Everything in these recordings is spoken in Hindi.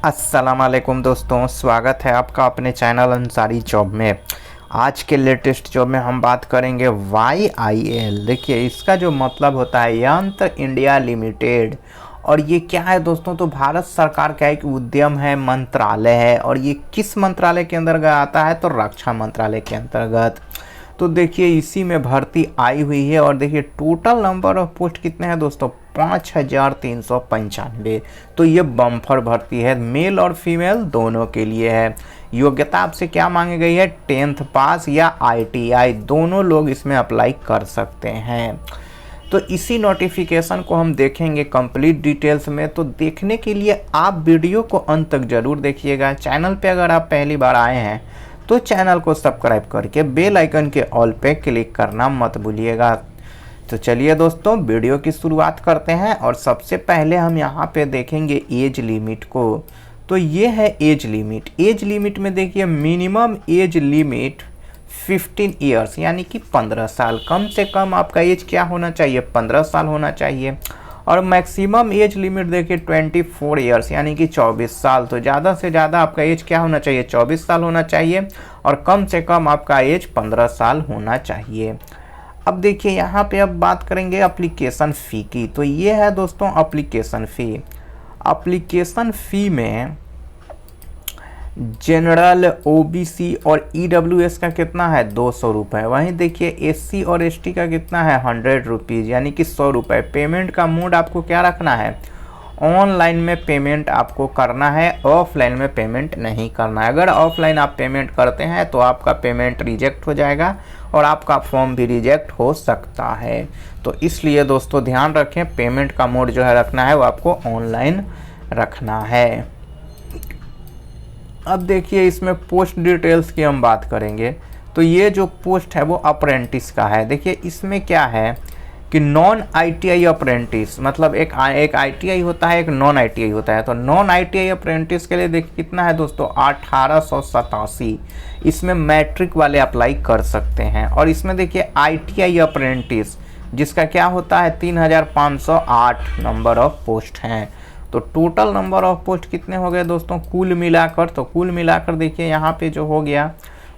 अस्सलाम वालेकुम दोस्तों, स्वागत है आपका अपने चैनल अंसारी जॉब में। आज के लेटेस्ट जॉब में हम बात करेंगे YIL। देखिए इसका जो मतलब होता है यंत्र इंडिया लिमिटेड। और ये क्या है दोस्तों, तो भारत सरकार का एक उद्यम है, मंत्रालय है। और ये किस मंत्रालय के अंतर्गत आता है, तो रक्षा मंत्रालय के अंतर्गत। तो देखिए इसी में भर्ती आई हुई है। और देखिए टोटल नंबर ऑफ पोस्ट कितने हैं दोस्तों, 5395। तो ये बम्पर भर्ती है, मेल और फीमेल दोनों के लिए है। योग्यता आपसे क्या मांगी गई है, 10th पास या ITI, दोनों लोग इसमें अप्लाई कर सकते हैं। तो इसी नोटिफिकेशन को हम देखेंगे कंप्लीट डिटेल्स में। तो देखने के लिए आप वीडियो को अंत तक जरूर देखिएगा। चैनल पे अगर आप पहली बार आए हैं तो चैनल को सब्सक्राइब करके बेल आइकन के ऑल पे क्लिक करना मत भूलिएगा। तो चलिए दोस्तों वीडियो की शुरुआत करते हैं। और सबसे पहले हम यहाँ पे देखेंगे एज लिमिट को। तो ये है एज लिमिट। एज लिमिट में देखिए मिनिमम एज लिमिट 15 ईयर्स यानी कि 15 साल। कम से कम आपका एज क्या होना चाहिए, 15 साल होना चाहिए। और मैक्सिमम एज लिमिट देखिए 24 ईयर्स यानी कि 24 साल। तो ज़्यादा से ज़्यादा आपका एज क्या होना चाहिए, 24 साल होना चाहिए। और कम से कम आपका एज 15 साल होना चाहिए। अब देखिए यहाँ पे अब बात करेंगे एप्लीकेशन फ़ी की। तो ये है दोस्तों एप्लीकेशन फ़ी। एप्लीकेशन फ़ी में जनरल, OBC और EWS का कितना है, 200 रुपये। वहीं देखिए SC और ST का कितना है, 100 रुपीज़ यानी कि 100 रुपये। पेमेंट का मोड आपको क्या रखना है, ऑनलाइन में पेमेंट आपको करना है, ऑफलाइन में पेमेंट नहीं करना है। अगर ऑफलाइन आप पेमेंट करते हैं तो आपका पेमेंट रिजेक्ट हो जाएगा और आपका फॉर्म भी रिजेक्ट हो सकता है। तो इसलिए दोस्तों ध्यान रखें, पेमेंट का मोड जो है रखना है वो आपको ऑनलाइन रखना है। अब देखिए इसमें पोस्ट डिटेल्स की हम बात करेंगे। तो ये जो पोस्ट है वो अप्रेंटिस का है। देखिए इसमें क्या है कि नॉन ITI अप्रेंटिस, मतलब एक ITI होता है, एक नॉन ITI होता है। तो नॉन ITI अप्रेंटिस के लिए देखिए कितना है दोस्तों, 1887। इसमें मैट्रिक वाले अप्लाई कर सकते हैं। और इसमें देखिए ITI अप्रेंटिस जिसका क्या होता है, 3508 नंबर ऑफ पोस्ट हैं। तो टोटल नंबर ऑफ पोस्ट कितने हो गए दोस्तों कुल मिलाकर, तो कुल मिलाकर देखिए यहाँ पे जो हो गया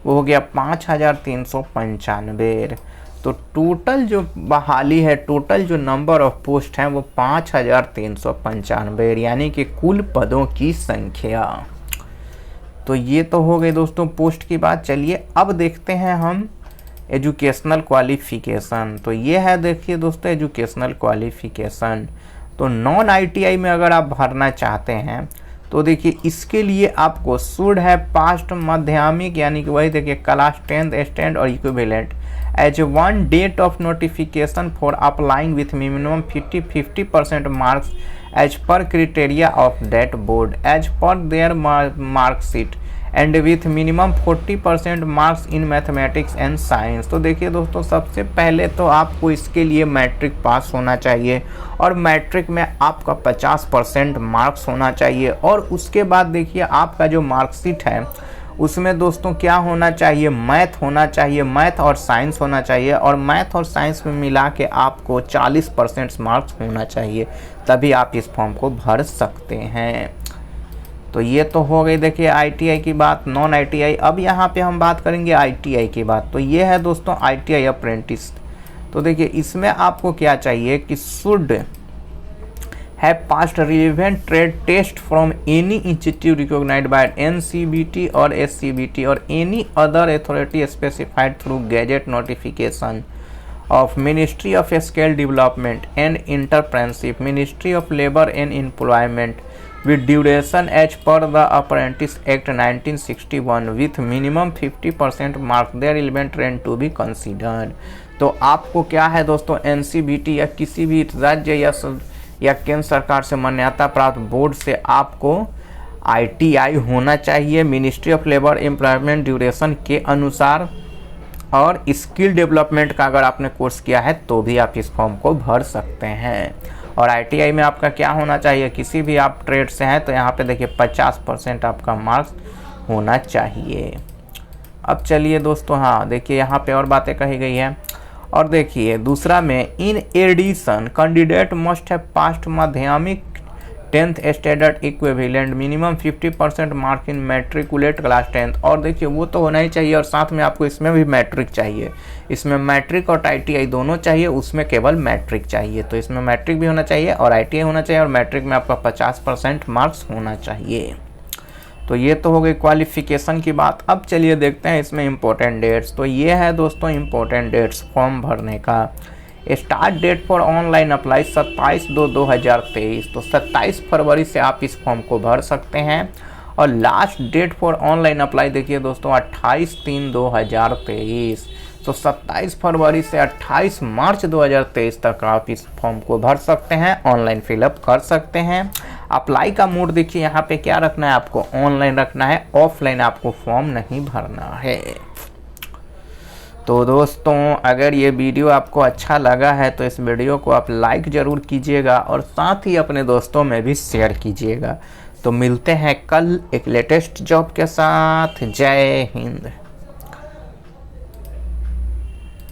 वो हो गया 5395। तो टोटल जो बहाली है, टोटल जो नंबर ऑफ पोस्ट हैं वो 5395 यानी कि कुल पदों की संख्या। तो ये तो हो गई दोस्तों पोस्ट की बात। चलिए अब देखते हैं हम एजुकेशनल क्वालिफिकेशन। तो ये है देखिए दोस्तों एजुकेशनल क्वालिफिकेशन। तो नॉन ITI में अगर आप भरना चाहते हैं तो देखिए इसके लिए आपको शुड है पास्ट माध्यमिक यानी कि वही देखिए क्लास 10th स्टैंड और equivalent as one date of notification for applying with minimum 50% marks as per criteria of that board as per their marksheet and with minimum 40% marks in mathematics and science. तो देखिए दोस्तों सबसे पहले तो आपको इसके लिए मैट्रिक पास होना चाहिए और मैट्रिक में आपका 50% मार्क्स होना चाहिए। और उसके बाद देखिए आपका जो मार्कशीट है उसमें दोस्तों क्या होना चाहिए, मैथ होना चाहिए, मैथ और साइंस होना चाहिए। और मैथ और साइंस में मिला के आपको 40% मार्क्स होना चाहिए, तभी आप इस फॉर्म को भर सकते हैं। तो ये तो हो गई देखिए ITI की बात, नॉन ITI। अब यहाँ पे हम बात करेंगे ITI की बात। तो ये है दोस्तों ITI अप्रेंटिस। तो देखिए इसमें आपको क्या चाहिए कि should have passed relevant trade test from any institute recognised by NCBT और SCBT और any other authority specified through gazette notification of Ministry of Skill Development and Entrepreneurship, Ministry of Labor and Employment with duration as per the Apprentice Act 1961 with minimum 50% marks their relevant trend to be considered। तो आपको क्या है दोस्तों NCBT या किसी भी राज्य या केंद्र सरकार से मान्यता प्राप्त बोर्ड से आपको ITI होना चाहिए ministry of labour employment duration के अनुसार। और स्किल डेवलपमेंट का अगर आपने कोर्स किया है तो भी आप इस फॉर्म को भर सकते हैं। और ITI में आपका क्या होना चाहिए, किसी भी आप ट्रेड से हैं तो यहाँ पे देखिए 50% आपका मार्क्स होना चाहिए। अब चलिए दोस्तों हाँ देखिए यहाँ पे और बातें कही गई है। और देखिए दूसरा में in addition candidate must have passed माध्यमिक 10th standard equivalent, minimum 50% mark in matriculate class 10th। और देखिए वो तो होना ही चाहिए, और साथ में आपको इसमें भी मैट्रिक चाहिए। इसमें मैट्रिक और ITI दोनों चाहिए, उसमें केवल मैट्रिक चाहिए। तो इसमें मैट्रिक भी होना चाहिए और ITI होना चाहिए, और मैट्रिक में आपका 50% मार्क्स होना चाहिए। तो ये तो हो गई क्वालिफिकेशन की बात। अब चलिए देखते हैं इसमें इम्पोर्टेंट डेट्स। तो ये है दोस्तों इम्पोर्टेंट डेट्स फॉर्म भरने का। Start date for online apply 27/2/2023। तो 27 फरवरी से आप इस फॉर्म को भर सकते हैं। और last date for online apply देखिए दोस्तों 28/3/2023। तो 27 फरवरी से 28 मार्च 2023 तक आप इस फॉर्म को भर सकते हैं, ऑनलाइन फिलअप कर सकते हैं। अप्लाई का मोड देखिए यहाँ पे क्या रखना है, आपको ऑनलाइन रखना है, ऑफलाइन आपको फॉर्म नहीं भरना है। तो दोस्तों अगर ये वीडियो आपको अच्छा लगा है तो इस वीडियो को आप लाइक ज़रूर कीजिएगा और साथ ही अपने दोस्तों में भी शेयर कीजिएगा। तो मिलते हैं कल एक लेटेस्ट जॉब के साथ। जय हिंद।